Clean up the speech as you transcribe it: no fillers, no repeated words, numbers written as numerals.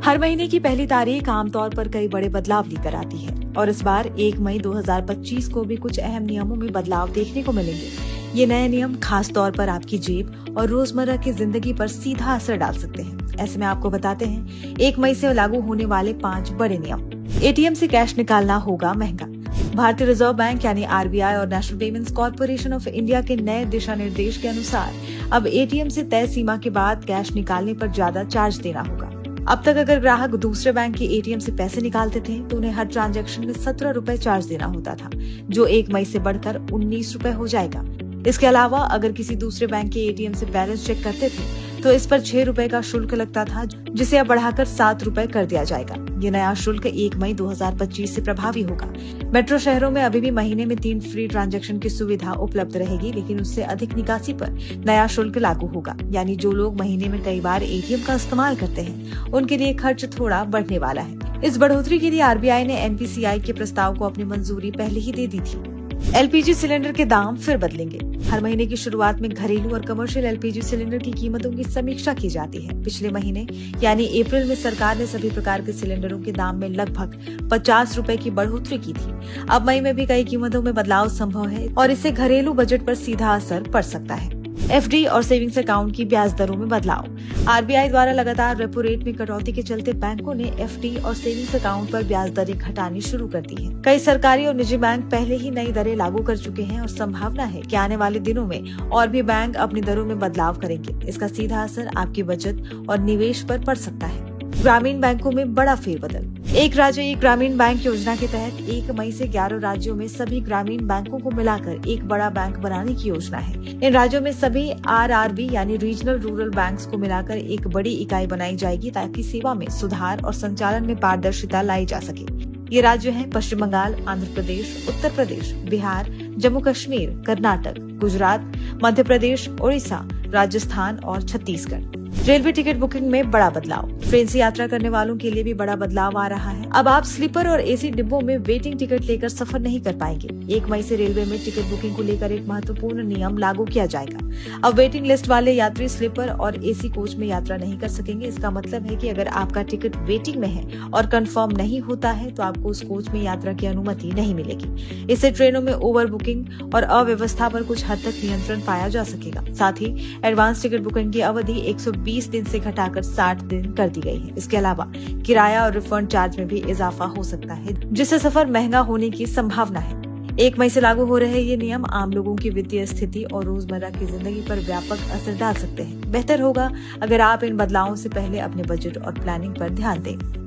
हर महीने की पहली तारीख आमतौर पर कई बड़े बदलाव लेकर आती है और इस बार 1 मई 2025 को भी कुछ अहम नियमों में बदलाव देखने को मिलेंगे। ये नए नियम खास तौर पर आपकी जेब और रोजमर्रा की जिंदगी पर सीधा असर डाल सकते हैं। ऐसे में आपको बताते हैं 1 मई से लागू होने वाले 5 बड़े नियम। एटीएम से कैश निकालना होगा महंगा। भारतीय रिजर्व बैंक यानी आरबीआई और national payments corporation of India के नए दिशा निर्देश के अनुसार अब एटीएम से तय सीमा के बाद कैश निकालने पर ज्यादा चार्ज देना होगा। अब तक अगर ग्राहक दूसरे बैंक के एटीएम से पैसे निकालते थे तो उन्हें हर ट्रांजैक्शन में 17 रुपए चार्ज देना होता था, जो 1 मई से बढ़कर 19 रुपए हो जाएगा। इसके अलावा अगर किसी दूसरे बैंक के एटीएम से बैलेंस चेक करते थे तो इस पर 6 रुपए का शुल्क लगता था, जिसे अब बढ़ाकर 7 रुपए कर दिया जाएगा। ये नया शुल्क 1 मई 2025 से प्रभावी होगा। मेट्रो शहरों में अभी भी महीने में 3 फ्री ट्रांजैक्शन की सुविधा उपलब्ध रहेगी, लेकिन उससे अधिक निकासी पर नया शुल्क लागू होगा। यानी जो लोग महीने में कई बार एटीएम का इस्तेमाल करते हैं, उनके लिए खर्च थोड़ा बढ़ने वाला है। इस बढ़ोतरी के लिए आरबीआई ने एनपीसीआई के प्रस्ताव को अपनी मंजूरी पहले ही दे दी थी। एलपीजी सिलेंडर के दाम फिर बदलेंगे। हर महीने की शुरुआत में घरेलू और कमर्शियल एलपीजी सिलेंडर की कीमतों की समीक्षा की जाती है। पिछले महीने यानी अप्रैल में सरकार ने सभी प्रकार के सिलेंडरों के दाम में लगभग 50 रुपए की बढ़ोतरी की थी। अब मई में भी कई कीमतों में बदलाव संभव है और इससे घरेलू बजट पर सीधा असर पड़ सकता है। एफडी और सेविंग्स अकाउंट की ब्याज दरों में बदलाव। आरबीआई द्वारा लगातार रेपो रेट में कटौती के चलते बैंकों ने एफडी और सेविंग्स अकाउंट पर ब्याज दरें घटानी शुरू कर दी हैं। कई सरकारी और निजी बैंक पहले ही नई दरें लागू कर चुके हैं और संभावना है कि आने वाले दिनों में और भी बैंक अपनी दरों में बदलाव करेंगे। इसका सीधा असर आपकी बचत और निवेश पर पड़ सकता है। ग्रामीण बैंकों में बड़ा फेरबदल। एक राज्य एक ग्रामीण बैंक योजना के तहत 1 मई से 11 राज्यों में सभी ग्रामीण बैंकों को मिलाकर एक बड़ा बैंक बनाने की योजना है। इन राज्यों में सभी आरआरबी यानी रीजनल रूरल बैंक्स को मिलाकर एक बड़ी इकाई बनाई जाएगी, ताकि सेवा में सुधार और संचालन में पारदर्शिता लाई जा सके। ये राज्य हैं पश्चिम बंगाल, आंध्र प्रदेश, उत्तर प्रदेश, बिहार, जम्मू कश्मीर, कर्नाटक, गुजरात, मध्य प्रदेश, ओडिशा, राजस्थान और छत्तीसगढ़। रेलवे टिकट बुकिंग में बड़ा बदलाव। ट्रेन से यात्रा करने वालों के लिए भी बड़ा बदलाव आ रहा है। अब आप स्लीपर और एसी डिब्बों में वेटिंग टिकट लेकर सफर नहीं कर पाएंगे। 1 मई से रेलवे में टिकट बुकिंग को लेकर एक महत्वपूर्ण नियम लागू किया जाएगा। अब वेटिंग लिस्ट वाले यात्री स्लीपर और एसी कोच में यात्रा नहीं कर सकेंगे। इसका मतलब है कि अगर आपका टिकट वेटिंग में है और कंफर्म नहीं होता है तो आपको उस कोच में यात्रा की अनुमति नहीं मिलेगी। इससे ट्रेनों में ओवर बुकिंग और अव्यवस्था पर कुछ हद तक नियंत्रण पाया जा सकेगा। साथ ही एडवांस टिकट बुकिंग की अवधि 120 दिन से घटाकर 60 दिन कर दी गई है। इसके अलावा किराया और रिफंड चार्ज में भी इजाफा हो सकता है, जिससे सफर महंगा होने की संभावना है। 1 मई से लागू हो रहे ये नियम आम लोगों की वित्तीय स्थिति और रोजमर्रा की जिंदगी पर व्यापक असर डाल सकते हैं। बेहतर होगा अगर आप इन बदलावों से पहले अपने बजट और प्लानिंग पर ध्यान दें।